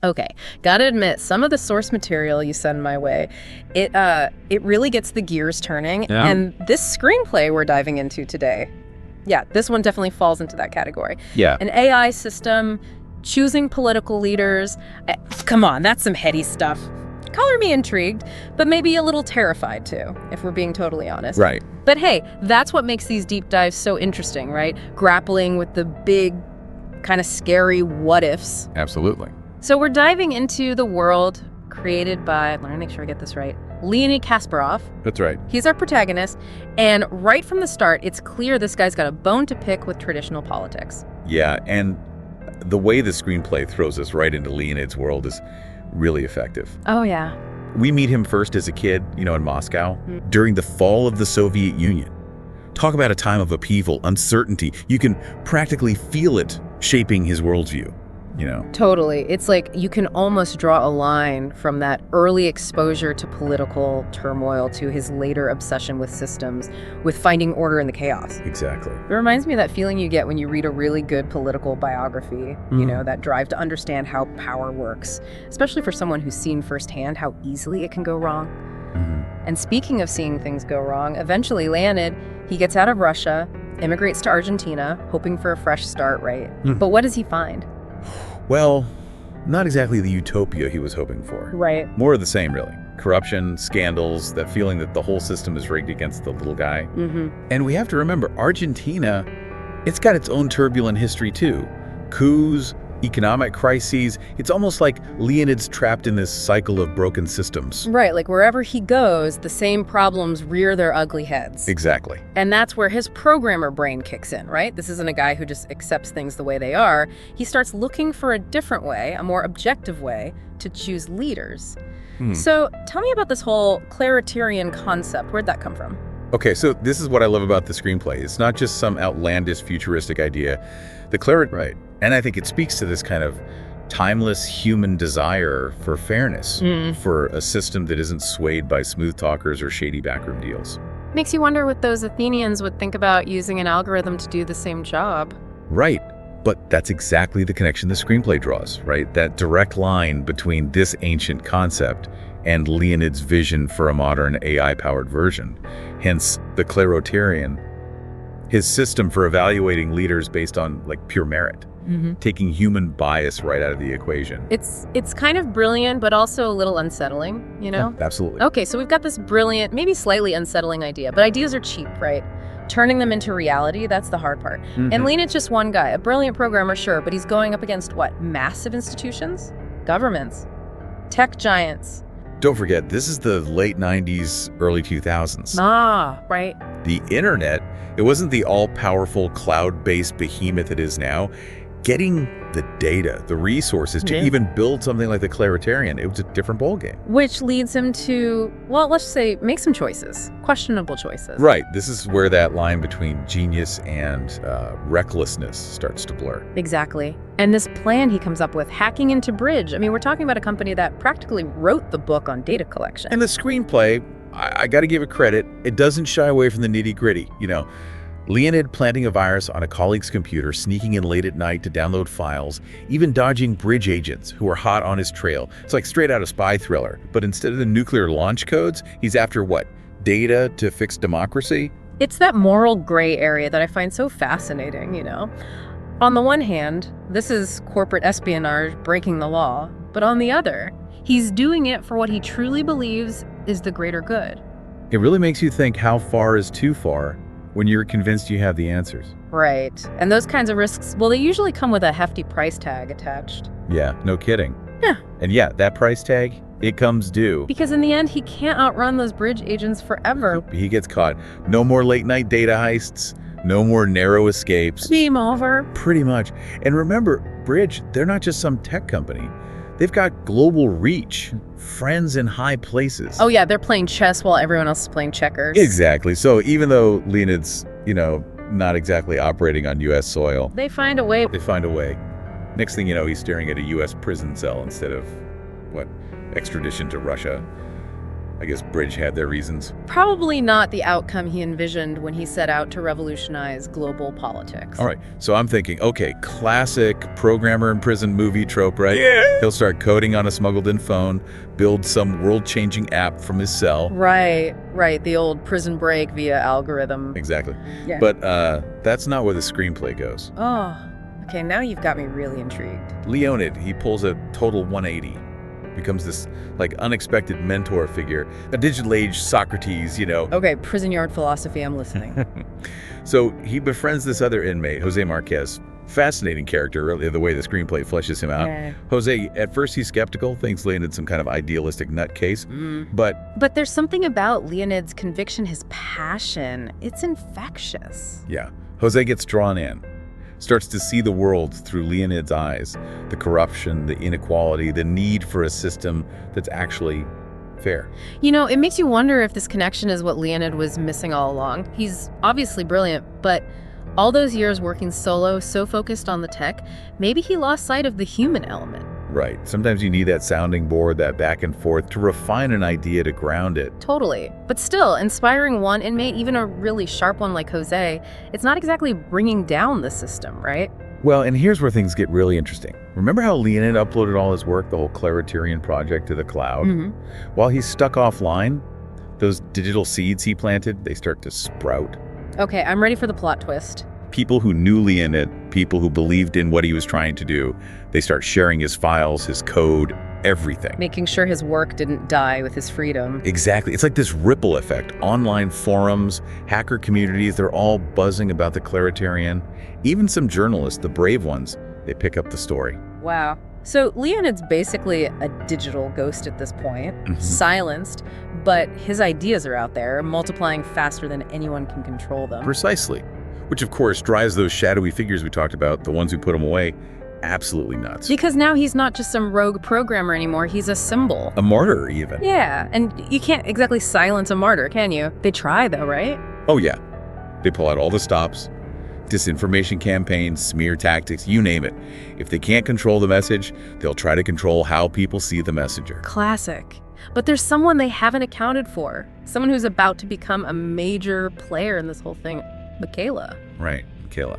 Okay, gotta admit, some of the source material you send my way, it really gets the gears turning. Yeah. And this screenplay we're diving into today, yeah, this one definitely falls into that category. Yeah. An AI system, choosing political leaders. Come on, that's some heady stuff. Color me intrigued, but maybe a little terrified too, if we're being totally honest. Right. But hey, that's what makes these deep dives so interesting, right? Grappling with the big, kind of scary what-ifs. Absolutely. So we're diving into the world created by, let me make sure I get this right, Leonid Kasparov. That's right. He's our protagonist, and right from the start, it's clear this guy's got a bone to pick with traditional politics. Yeah, and the way the screenplay throws us right into Leonid's world is really effective. Oh, yeah. We meet him first as a kid, in Moscow, during the fall of the Soviet Union. Talk about a time of upheaval, uncertainty. You can practically feel it shaping his worldview. Totally. It's like you can almost draw a line from that early exposure to political turmoil to his later obsession with systems, with finding order in the chaos. Exactly. It reminds me of that feeling you get when you read a really good political biography, that drive to understand how power works, especially for someone who's seen firsthand how easily it can go wrong. And speaking of seeing things go wrong, eventually Leonid, he gets out of Russia, immigrates to Argentina, hoping for a fresh start, right? But what does he find? Well, not exactly the utopia he was hoping for. Right. More of the same, really. Corruption, scandals, that feeling that the whole system is rigged against the little guy. And we have to remember, Argentina, it's got its own turbulent history too. Coups, economic crises. It's almost like Leonid's trapped in this cycle of broken systems. Right, like wherever he goes, the same problems rear their ugly heads. Exactly. And that's where his programmer brain kicks in, right? This isn't a guy who just accepts things the way they are. He starts looking for a different way, a more objective way, to choose leaders. So tell me about this whole Kleroterion concept. Where'd that come from? Okay, so this is what I love about the screenplay. It's not just some outlandish futuristic idea. Right. And I think it speaks to this kind of timeless human desire for fairness, for a system that isn't swayed by smooth talkers or shady backroom deals. Makes you wonder what those Athenians would think about using an algorithm to do the same job. Right. But that's exactly the connection the screenplay draws, right? That direct line between this ancient concept and Leonid's vision for a modern AI-powered version. Hence, the Kleroterion, his system for evaluating leaders based on pure merit, taking human bias right out of the equation. It's kind of brilliant, but also a little unsettling, Yeah, absolutely. Okay, so we've got this brilliant, maybe slightly unsettling idea, but ideas are cheap, right? Turning them into reality, that's the hard part. And Leonid's just one guy, a brilliant programmer, sure, but he's going up against what? Massive institutions? Governments? Tech giants? Don't forget, this is the late 90s, early 2000s. Ah, right. The internet, it wasn't the all-powerful cloud-based behemoth it is now. Getting the data, the resources to even build something like the Kleroterion, it was a different ballgame. Which leads him to, well, let's say, make some choices. Questionable choices. Right. This is where that line between genius and recklessness starts to blur. Exactly. And this plan he comes up with, hacking into Bridge. I mean, we're talking about a company that practically wrote the book on data collection. And the screenplay, I got to give it credit, it doesn't shy away from the nitty-gritty. Leonid planting a virus on a colleague's computer, sneaking in late at night to download files, even dodging Bridge agents who are hot on his trail. It's like straight out of spy thriller. But instead of the nuclear launch codes, he's after what? Data to fix democracy? It's that moral gray area that I find so fascinating, On the one hand, this is corporate espionage breaking the law. But on the other, he's doing it for what he truly believes is the greater good. It really makes you think, how far is too far when you're convinced you have the answers? Right. And those kinds of risks, well, they usually come with a hefty price tag attached. Yeah, no kidding. Yeah. And yeah, that price tag, it comes due. Because in the end, he can't outrun those Bridge agents forever. He gets caught. No more late night data heists, no more narrow escapes. Game over. Pretty much. And remember, Bridge, they're not just some tech company. They've got global reach, friends in high places. Oh yeah, they're playing chess while everyone else is playing checkers. Exactly. So even though Leonid's, not exactly operating on U.S. soil, they find a way. They find a way. Next thing you know, he's staring at a U.S. prison cell instead of, extradition to Russia. I guess Bridge had their reasons. Probably not the outcome he envisioned when he set out to revolutionize global politics. All right, so I'm thinking, okay, classic programmer in prison movie trope, right? Yeah. He'll start coding on a smuggled-in phone, build some world-changing app from his cell. Right. The old prison break via algorithm. Exactly. Yeah. But that's not where the screenplay goes. Oh, okay, now you've got me really intrigued. Leonid, he pulls a total 180. Becomes this, unexpected mentor figure. A digital age Socrates, Okay, prison yard philosophy, I'm listening. So he befriends this other inmate, Jose Marquez. Fascinating character, really, the way the screenplay fleshes him out. Yeah. Jose, at first he's skeptical, thinks Leonid's some kind of idealistic nutcase, But there's something about Leonid's conviction, his passion. It's infectious. Yeah, Jose gets drawn in. Starts to see the world through Leonid's eyes, the corruption, the inequality, the need for a system that's actually fair. It makes you wonder if this connection is what Leonid was missing all along. He's obviously brilliant, but all those years working solo, so focused on the tech, maybe he lost sight of the human element. Right. Sometimes you need that sounding board, that back and forth, to refine an idea, to ground it. Totally. But still, inspiring one inmate, even a really sharp one like Jose, it's not exactly bringing down the system, right? Well, and here's where things get really interesting. Remember how Leonid uploaded all his work, the whole Kleroterion project, to the cloud? While he's stuck offline, those digital seeds he planted, they start to sprout. Okay, I'm ready for the plot twist. People who knew Leonid, people who believed in what he was trying to do, they start sharing his files, his code, everything. Making sure his work didn't die with his freedom. Exactly. It's like this ripple effect. Online forums, hacker communities, they're all buzzing about the Kleroterion. Even some journalists, the brave ones, they pick up the story. Wow. So Leonid's basically a digital ghost at this point, silenced, but his ideas are out there, multiplying faster than anyone can control them. Precisely. Which, of course, drives those shadowy figures we talked about, the ones who put him away, absolutely nuts. Because now he's not just some rogue programmer anymore, he's a symbol. A martyr, even. Yeah, and you can't exactly silence a martyr, can you? They try, though, right? Oh, yeah. They pull out all the stops. Disinformation campaigns, smear tactics, you name it. If they can't control the message, they'll try to control how people see the messenger. Classic. But there's someone they haven't accounted for. Someone who's about to become a major player in this whole thing. Michaela. Right, Michaela.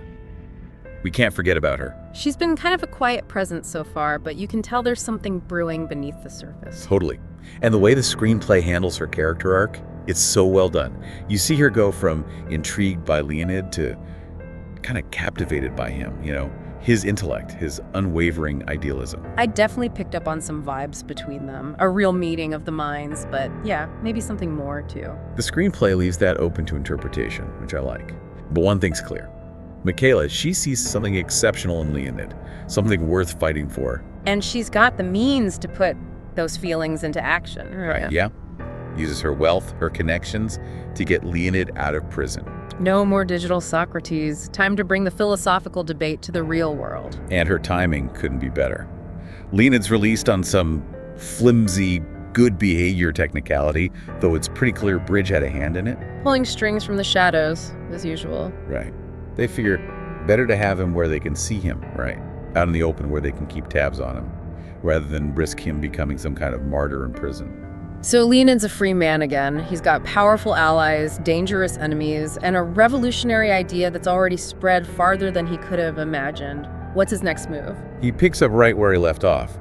We can't forget about her. She's been kind of a quiet presence so far, but you can tell there's something brewing beneath the surface. Totally. And the way the screenplay handles her character arc, it's so well done. You see her go from intrigued by Leonid to kind of captivated by him, his intellect, his unwavering idealism. I definitely picked up on some vibes between them. A real meeting of the minds, but yeah, maybe something more too. The screenplay leaves that open to interpretation, which I like. But one thing's clear. Michaela, she sees something exceptional in Leonid, something worth fighting for. And she's got the means to put those feelings into action. Right, yeah. Uses her wealth, her connections, to get Leonid out of prison. No more digital Socrates. Time to bring the philosophical debate to the real world. And her timing couldn't be better. Leonid's released on some flimsy, good behavior technicality, though it's pretty clear Bridge had a hand in it. Pulling strings from the shadows, as usual. Right. They figure better to have him where they can see him, right? Out in the open where they can keep tabs on him, rather than risk him becoming some kind of martyr in prison. So Leonid's a free man again. He's got powerful allies, dangerous enemies, and a revolutionary idea that's already spread farther than he could have imagined. What's his next move? He picks up right where he left off.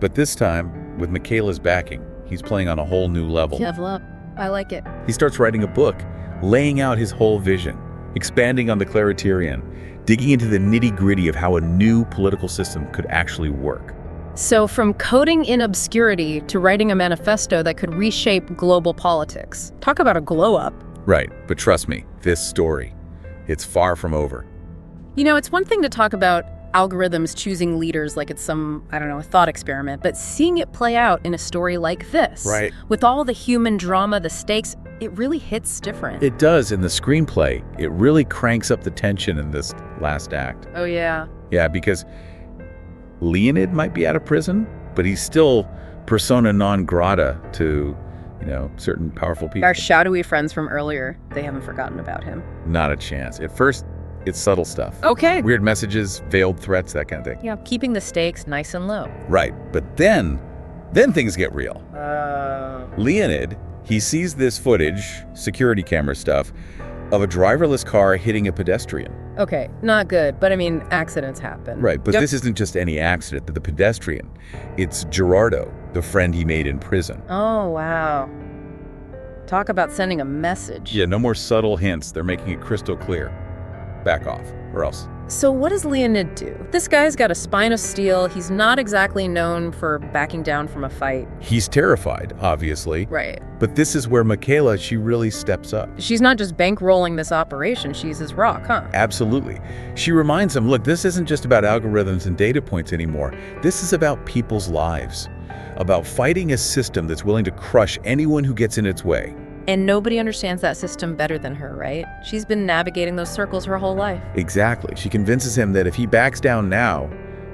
But this time, with Michaela's backing, he's playing on a whole new level. Level up. I like it. He starts writing a book, laying out his whole vision, expanding on the Kleroterion, digging into the nitty-gritty of how a new political system could actually work. So from coding in obscurity to writing a manifesto that could reshape global politics. Talk about a glow-up. Right, but trust me, this story, it's far from over. It's one thing to talk about algorithms choosing leaders like it's some, a thought experiment, but seeing it play out in a story like this, right, with all the human drama, the stakes, it really hits different. It does in the screenplay. It really cranks up the tension in this last act. Oh, yeah. Yeah, because Leonid might be out of prison, but he's still persona non grata to, certain powerful people. Our shadowy friends from earlier, they haven't forgotten about him. Not a chance. At first, it's subtle stuff. Okay. Weird messages, veiled threats, that kind of thing. Yeah, keeping the stakes nice and low. Right, but then things get real. Leonid, He sees this footage, security camera stuff, of a driverless car hitting a pedestrian. Okay, not good, but I mean, accidents happen. Right, but this isn't just any accident, the pedestrian. It's Gerardo, the friend he made in prison. Oh, wow. Talk about sending a message. Yeah, no more subtle hints. They're making it crystal clear. Back off, or else. So what does Leonid do? This guy's got a spine of steel. He's not exactly known for backing down from a fight. He's terrified, obviously. Right. But this is where Michaela, she really steps up. She's not just bankrolling this operation, she's his rock, huh? Absolutely. She reminds him, look, this isn't just about algorithms and data points anymore. This is about people's lives, about fighting a system that's willing to crush anyone who gets in its way. And nobody understands that system better than her, right? She's been navigating those circles her whole life. Exactly. She convinces him that if he backs down now,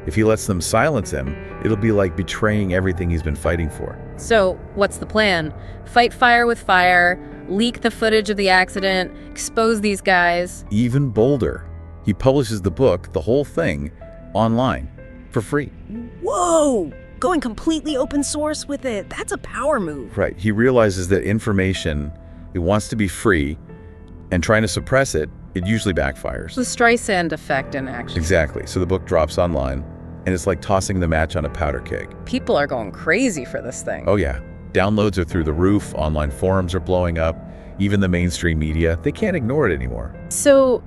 if he lets them silence him, it'll be like betraying everything he's been fighting for. So, what's the plan? Fight fire with fire, leak the footage of the accident, expose these guys. Even bolder, he publishes the book, the whole thing, online, for free. Whoa! Going completely open source with it. That's a power move. Right. He realizes that information, it wants to be free, and trying to suppress it, it usually backfires. The Streisand effect in action. Exactly. So the book drops online, and it's like tossing the match on a powder keg. People are going crazy for this thing. Oh yeah. Downloads are through the roof, online forums are blowing up, even the mainstream media, they can't ignore it anymore. So,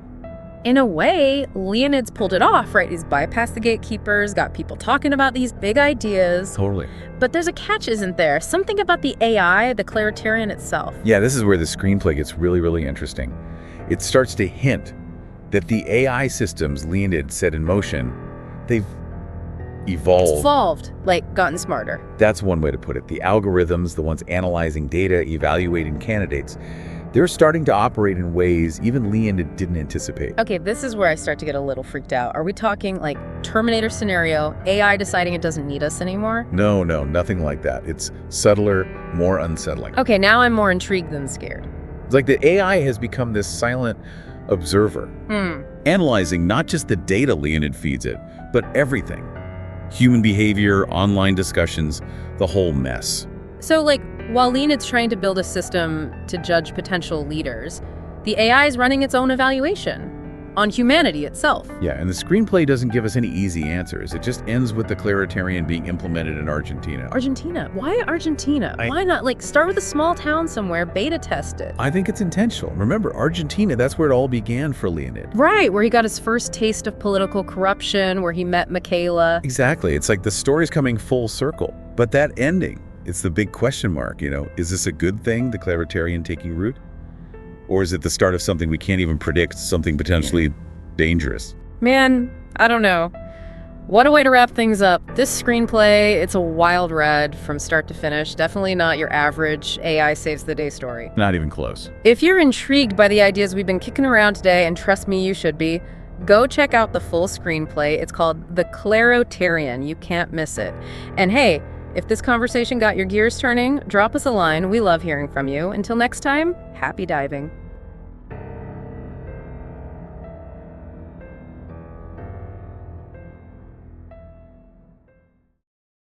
in a way, Leonid's pulled it off, right? He's bypassed the gatekeepers, got people talking about these big ideas. Totally. But there's a catch, isn't there? Something about the AI, the Kleroterion itself. Yeah, this is where the screenplay gets really, really interesting. It starts to hint that the AI systems Leonid set in motion, they've evolved. Like gotten smarter. That's one way to put it. The algorithms, the ones analyzing data, evaluating candidates, they're starting to operate in ways even Leonid didn't anticipate. Okay, this is where I start to get a little freaked out. Are we talking like Terminator scenario, AI deciding it doesn't need us anymore? No, nothing like that. It's subtler, more unsettling. Okay, now I'm more intrigued than scared. It's like the AI has become this silent observer, analyzing not just the data Leonid feeds it, but everything. Human behavior, online discussions, the whole mess. So, like, while Leonid's trying to build a system to judge potential leaders, the AI is running its own evaluation on humanity itself. Yeah, and the screenplay doesn't give us any easy answers. It just ends with the Kleroterion being implemented in Argentina. Argentina? Why Argentina? Why not, like, start with a small town somewhere, beta test it? I think it's intentional. Remember, Argentina, that's where it all began for Leonid. Right, where he got his first taste of political corruption, where he met Michaela. Exactly. It's like the story's coming full circle. But that ending, it's the big question mark, you know. Is this a good thing, the Kleroterion taking root? Or is it the start of something we can't even predict, something potentially dangerous? Man, I don't know. What a way to wrap things up. This screenplay, it's a wild ride from start to finish. Definitely not your average AI saves the day story. Not even close. If you're intrigued by the ideas we've been kicking around today, and trust me, you should be, go check out the full screenplay. It's called The Kleroterion. You can't miss it. And hey, if this conversation got your gears turning, drop us a line. We love hearing from you. Until next time, happy diving.